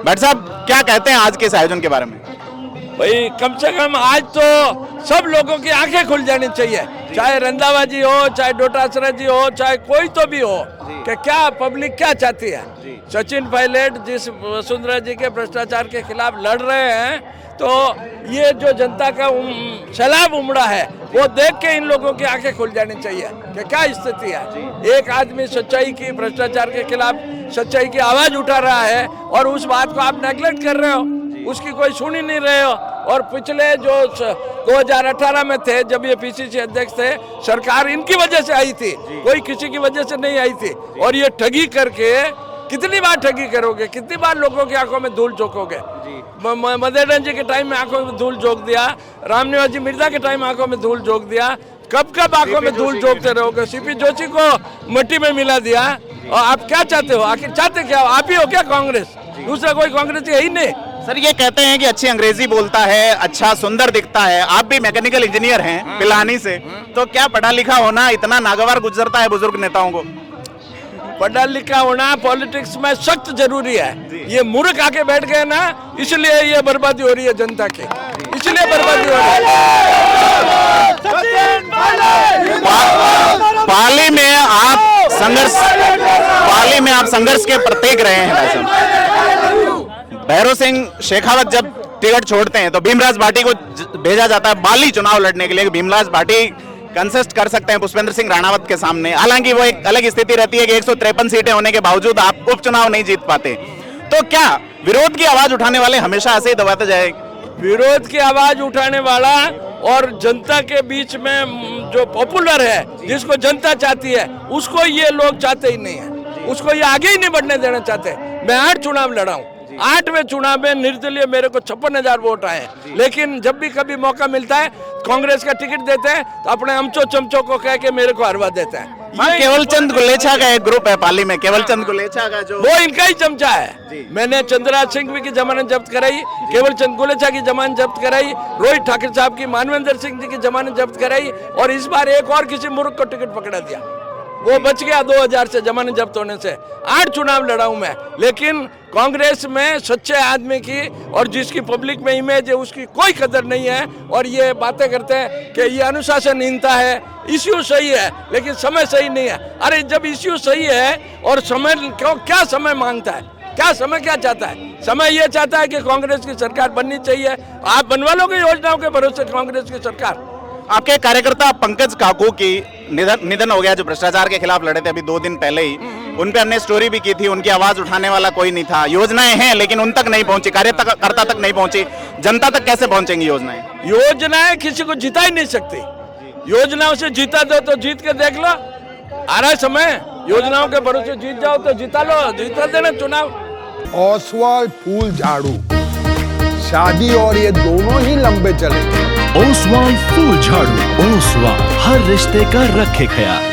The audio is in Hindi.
भट्ट साहब क्या कहते हैं आज के इस आयोजन के बारे में? भाई कम से कम आज तो सब लोगों की आंखें खुल जानी चाहिए, चाहे रंधावा जी हो, चाहे डोटासरा जी हो, चाहे कोई तो भी हो, कि क्या पब्लिक क्या चाहती है। सचिन पायलट जिस वसुंधरा जी के भ्रष्टाचार के खिलाफ लड़ रहे हैं, तो ये जो जनता का सैलाब उमड़ा है वो देख के इन लोगों की आंखें खुल जानी चाहिए कि क्या स्थिति है। एक आदमी सच्चाई की, भ्रष्टाचार के खिलाफ सच्चाई की आवाज उठा रहा है और उस बात को आप नेगलेक्ट कर रहे हो, उसकी कोई सुन ही नहीं रहे हो। और पिछले जो 2018 में थे, जब ये पीसीसी अध्यक्ष थे, सरकार इनकी वजह से आई थी, कोई किसी की वजह से नहीं आई थी। और ये ठगी करके कितनी बार ठगी करोगे, कितनी बार लोगों की आंखों में धूल झोंकोगे। मदेरन जी के टाइम में आंखों में धूल झोंक दिया, रामनिवास जी मिर्जा के टाइम आंखों में धूल झोंक दिया, कब कब आंखों में धूल झोंकते रहोगे। सीपी जोशी को मिट्टी में मिला दिया। और आप क्या चाहते हो, आखिर चाहते क्या? आप ही हो क्या कांग्रेस? दूसरा कोई कांग्रेस है ही नहीं। सर ये कहते हैं कि अच्छी अंग्रेजी बोलता है, अच्छा सुंदर दिखता है, आप भी मैकेनिकल इंजीनियर हैं पिलानी से, तो क्या पढ़ा लिखा होना इतना नागवार गुजरता है बुजुर्ग नेताओं को? पढ़ा लिखा होना पॉलिटिक्स में सख्त जरूरी है। ये मूर्ख आके बैठ गए ना, इसलिए ये बर्बादी हो रही है जनता की, इसलिए बर्बादी हो रही है। पाली में आप संघर्ष के प्रतीक रहे हैं भाई साहब। भैरव सिंह शेखावत जब टिकट छोड़ते हैं तो भीमराज भाटी को भेजा जाता है बाली चुनाव लड़ने के लिए। भीमराज भाटी कंसेस्ट कर सकते हैं पुष्पेंद्र सिंह राणावत के सामने, हालांकि वो एक अलग स्थिति रहती है कि 153 सीटें होने के बावजूद आप उपचुनाव नहीं जीत पाते। तो क्या विरोध की आवाज उठाने वाले हमेशा ऐसे ही दबाते जाएंगे? विरोध की आवाज उठाने वाला और जनता के बीच में जो पॉपुलर है, जिसको जनता चाहती है, उसको ये लोग चाहते ही नहीं है, उसको ये आगे ही नहीं बढ़ने देना चाहते। मैं 8 चुनाव लड़ा हूँ, 8वें चुनाव में निर्दलीय मेरे को 56,000 वोट आए, लेकिन जब भी कभी मौका मिलता है कांग्रेस का टिकट देते हैं तो अपने अमचो चमचो को कह के मेरे को हरवा देते हैं। केवल चंद गुलेछा का एक ग्रुप है पाली में, केवल चंद गुलेछा का, जो वो इनका ही चमचा है। मैंने चंद्रराज सिंह की जमानत जब्त कराई, केवल चंद गुलेछा की जमानत जब्त कराई, रोहित ठाकुर साहब की, मानवेंद्र सिंह जी की जमानत जब्त कराई, और इस बार एक और किसी मूर्ख को टिकट पकड़ा दिया, वो बच गया 2000 से जमानत जब्त होने से। 8 चुनाव लड़ा हूं मैं, लेकिन कांग्रेस में सच्चे आदमी की और जिसकी पब्लिक में इमेज है उसकी कोई कदर नहीं है। और ये बातें करते हैं कि ये अनुशासनहीनता है, इश्यू सही है लेकिन समय सही नहीं है। अरे जब इश्यू सही है और समय क्या समय मांगता है, क्या समय क्या चाहता है? समय ये चाहता है कि कांग्रेस की सरकार बननी चाहिए। आप बनवा लोगे योजनाओं के भरोसे कांग्रेस की सरकार? आपके कार्यकर्ता पंकज काकू की निधन हो गया, जो भ्रष्टाचार के खिलाफ लड़े थे अभी 2 दिन पहले ही, उन पे हमने स्टोरी भी की थी। उनकी आवाज उठाने वाला कोई नहीं था। योजनाएं हैं लेकिन उन तक नहीं पहुंची, कार्यकर्ता तक नहीं पहुंची, जनता तक कैसे पहुंचेंगी योजनाएं? योजनाएं किसी को जिता ही नहीं सकती। योजनाओं से जीता दो तो जीत के देख लो, आ रहा है समय। योजनाओं के भरोसे जीत जाओ तो जीता लो, जीता देना चुनाव। ओसवाल फूल झाड़ू, शादी और ये दोनों ही लंबे चलेंगे। ओसवाल फूल झाड़ू, ओसवाल हर रिश्ते का रखे ख्याल।